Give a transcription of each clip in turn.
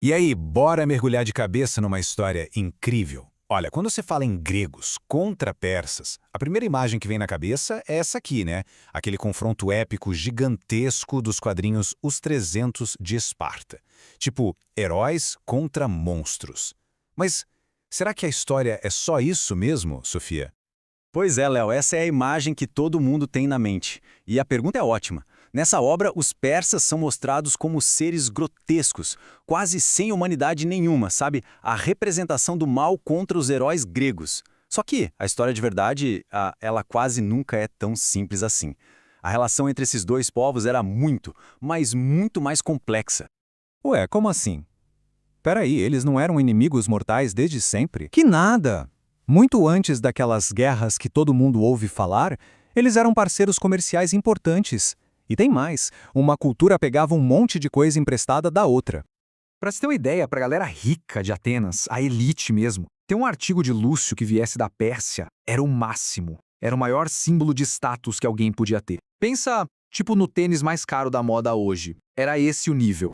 E aí, bora mergulhar de cabeça numa história incrível. Olha, quando você fala em gregos contra persas, a primeira imagem que vem na cabeça é essa aqui, né? Aquele confronto épico gigantesco dos quadrinhos Os 300 de Esparta. Tipo, heróis contra monstros. Mas será que a história é só isso mesmo, Sofia? Pois é, Léo, essa é a imagem que todo mundo tem na mente. E a pergunta é ótima. Nessa obra, os persas são mostrados como seres grotescos, quase sem humanidade nenhuma, sabe? A representação do mal contra os heróis gregos. Só que a história de verdade, ela quase nunca é tão simples assim. A relação entre esses dois povos era muito, mas muito mais complexa. Ué, como assim? Peraí, eles não eram inimigos mortais desde sempre? Que nada! Muito antes daquelas guerras que todo mundo ouve falar, eles eram parceiros comerciais importantes. E tem mais, uma cultura pegava um monte de coisa emprestada da outra. Pra você ter uma ideia, pra galera rica de Atenas, a elite mesmo, ter um artigo de Lúcio que viesse da Pérsia era o máximo. Era o maior símbolo de status que alguém podia ter. Pensa, tipo, no tênis mais caro da moda hoje. Era esse o nível.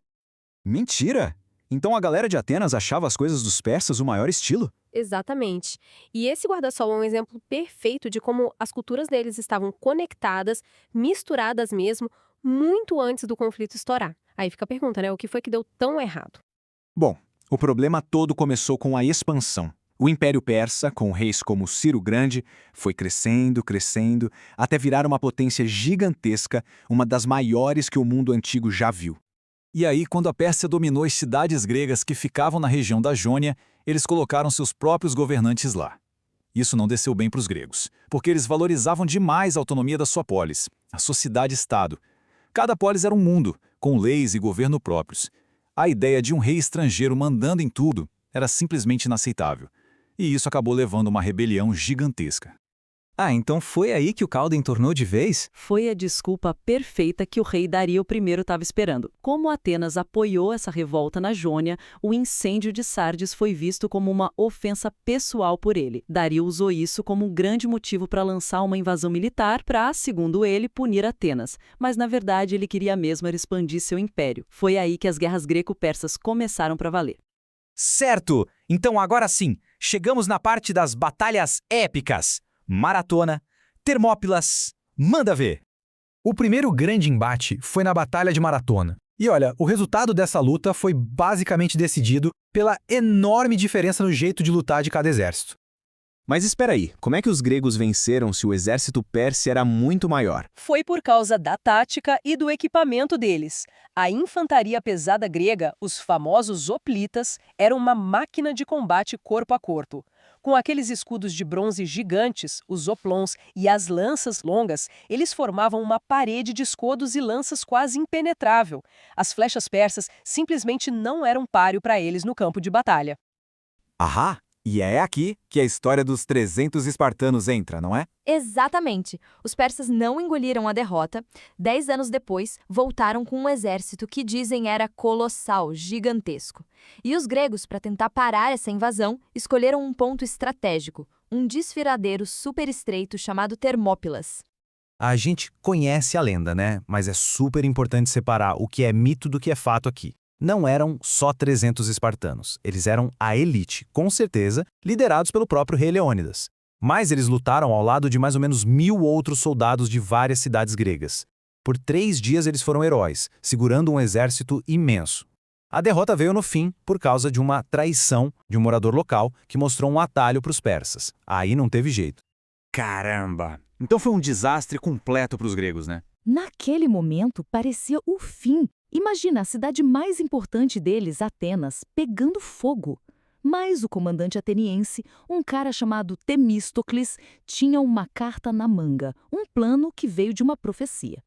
Mentira! Então a galera de Atenas achava as coisas dos persas o maior estilo? Exatamente. E esse guarda-sol é um exemplo perfeito de como as culturas deles estavam conectadas, misturadas mesmo, muito antes do conflito estourar. Aí fica a pergunta, né? O que foi que deu tão errado? Bom, o problema todo começou com a expansão. O Império Persa, com reis como Ciro Grande, foi crescendo, crescendo, até virar uma potência gigantesca, uma das maiores que o mundo antigo já viu. E aí, quando a Pérsia dominou as cidades gregas que ficavam na região da Jônia, eles colocaram seus próprios governantes lá. Isso não desceu bem para os gregos, porque eles valorizavam demais a autonomia da sua polis, a sua cidade-estado. Cada polis era um mundo, com leis e governo próprios. A ideia de um rei estrangeiro mandando em tudo era simplesmente inaceitável. E isso acabou levando a uma rebelião gigantesca. Ah, então foi aí que o caldo entornou de vez? Foi a desculpa perfeita que o rei Dario I estava esperando. Como Atenas apoiou essa revolta na Jônia, o incêndio de Sardes foi visto como uma ofensa pessoal por ele. Dario usou isso como um grande motivo para lançar uma invasão militar para, segundo ele, punir Atenas. Mas, na verdade, ele queria mesmo era expandir seu império. Foi aí que as guerras greco-persas começaram para valer. Certo! Então agora sim, chegamos na parte das batalhas épicas. Maratona, Termópilas, manda ver! O primeiro grande embate foi na Batalha de Maratona. E olha, o resultado dessa luta foi basicamente decidido pela enorme diferença no jeito de lutar de cada exército. Mas espera aí, como é que os gregos venceram se o exército persa era muito maior? Foi por causa da tática e do equipamento deles. A infantaria pesada grega, os famosos hoplitas, era uma máquina de combate corpo a corpo. Com aqueles escudos de bronze gigantes, os hoplons e as lanças longas, eles formavam uma parede de escudos e lanças quase impenetrável. As flechas persas simplesmente não eram páreo para eles no campo de batalha. Ahá! E é aqui que a história dos 300 espartanos entra, não é? Exatamente. Os persas não engoliram a derrota. 10 anos depois, voltaram com um exército que dizem era colossal, gigantesco. E os gregos, para tentar parar essa invasão, escolheram um ponto estratégico, um desfiladeiro super estreito chamado Termópilas. A gente conhece a lenda, né? Mas é super importante separar o que é mito do que é fato aqui. Não eram só 300 espartanos, eles eram a elite, com certeza, liderados pelo próprio rei Leônidas. Mas eles lutaram ao lado de mais ou menos 1000 outros soldados de várias cidades gregas. Por 3 dias eles foram heróis, segurando um exército imenso. A derrota veio no fim por causa de uma traição de um morador local que mostrou um atalho para os persas. Aí não teve jeito. Caramba! Então foi um desastre completo para os gregos, né? Naquele momento, parecia o fim. Imagina a cidade mais importante deles, Atenas, pegando fogo. Mas o comandante ateniense, um cara chamado Temístocles, tinha uma carta na manga, um plano que veio de uma profecia.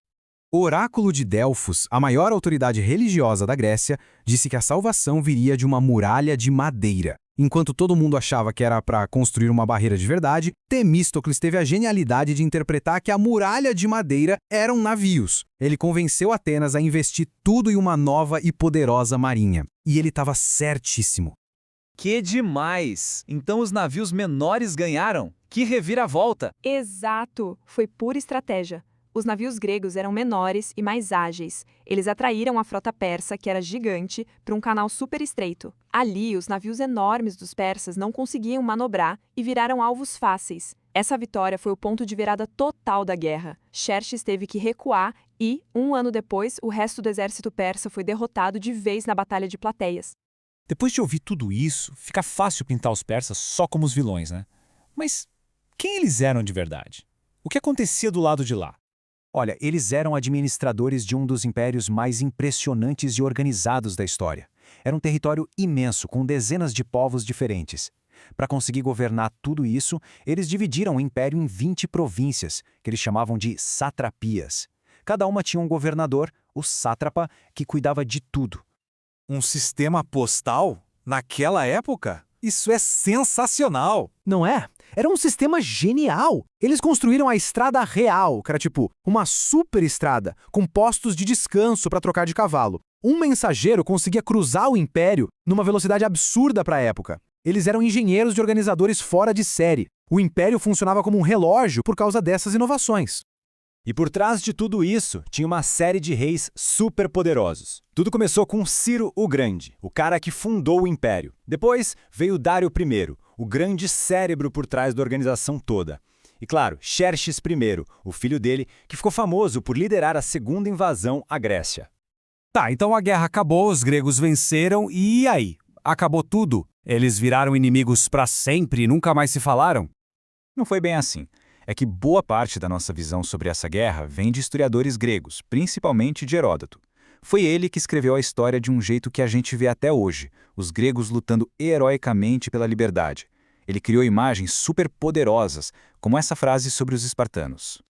O oráculo de Delfos, a maior autoridade religiosa da Grécia, disse que a salvação viria de uma muralha de madeira. Enquanto todo mundo achava que era para construir uma barreira de verdade, Temístocles teve a genialidade de interpretar que a muralha de madeira eram navios. Ele convenceu Atenas a investir tudo em uma nova e poderosa marinha. E ele estava certíssimo. Que demais! Então os navios menores ganharam? Que reviravolta! Exato! Foi pura estratégia. os navios gregos eram menores e mais ágeis. Eles atraíram a frota persa, que era gigante, para um canal super estreito. Ali, os navios enormes dos persas não conseguiam manobrar e viraram alvos fáceis. Essa vitória foi o ponto de virada total da guerra. Xerxes teve que recuar e, 1 ano depois, o resto do exército persa foi derrotado de vez na Batalha de Plateias. Depois de ouvir tudo isso, fica fácil pintar os persas só como os vilões, né? Mas quem eles eram de verdade? O que acontecia do lado de lá? Olha, eles eram administradores de um dos impérios mais impressionantes e organizados da história. Era um território imenso, com dezenas de povos diferentes. Para conseguir governar tudo isso, eles dividiram o império em 20 províncias, que eles chamavam de satrapias. Cada uma tinha um governador, o sátrapa, que cuidava de tudo. Um sistema postal? Naquela época? Isso é sensacional! Não é? Era um sistema genial. Eles construíram a Estrada Real, que era tipo uma super estrada, com postos de descanso para trocar de cavalo. Um mensageiro conseguia cruzar o império numa velocidade absurda para a época. Eles eram engenheiros e organizadores fora de série. O império funcionava como um relógio por causa dessas inovações. E por trás de tudo isso, tinha uma série de reis superpoderosos. Tudo começou com Ciro o Grande, o cara que fundou o império. Depois veio Dário I, o grande cérebro por trás da organização toda. E claro, Xerxes I, o filho dele, que ficou famoso por liderar a segunda invasão à Grécia. Tá, então a guerra acabou, os gregos venceram e aí? Acabou tudo? Eles viraram inimigos para sempre e nunca mais se falaram? Não foi bem assim. É que boa parte da nossa visão sobre essa guerra vem de historiadores gregos, principalmente de Heródoto. Foi ele que escreveu a história de um jeito que a gente vê até hoje, os gregos lutando heroicamente pela liberdade. Ele criou imagens super poderosas, como essa frase sobre os espartanos.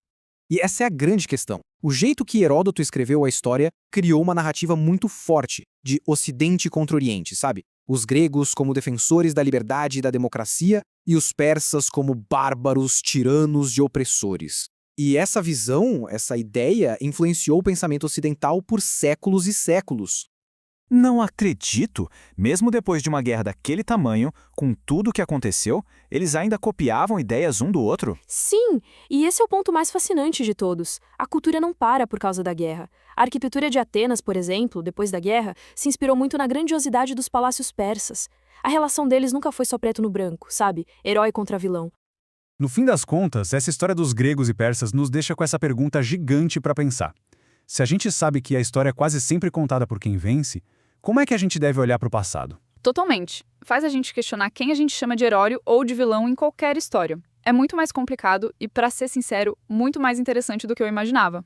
E essa é a grande questão. O jeito que Heródoto escreveu a história criou uma narrativa muito forte de Ocidente contra Oriente, sabe? Os gregos como defensores da liberdade e da democracia e os persas como bárbaros, tiranos e opressores. E essa visão, essa ideia, influenciou o pensamento ocidental por séculos e séculos. Não acredito! Mesmo depois de uma guerra daquele tamanho, com tudo o que aconteceu, eles ainda copiavam ideias um do outro? Sim, e esse é o ponto mais fascinante de todos. A cultura não para por causa da guerra. A arquitetura de Atenas, por exemplo, depois da guerra, se inspirou muito na grandiosidade dos palácios persas. A relação deles nunca foi só preto no branco, sabe? Herói contra vilão. No fim das contas, essa história dos gregos e persas nos deixa com essa pergunta gigante para pensar. Se a gente sabe que a história é quase sempre contada por quem vence, como é que a gente deve olhar para o passado? Totalmente. Faz a gente questionar quem a gente chama de herói ou de vilão em qualquer história. É muito mais complicado e, para ser sincero, muito mais interessante do que eu imaginava.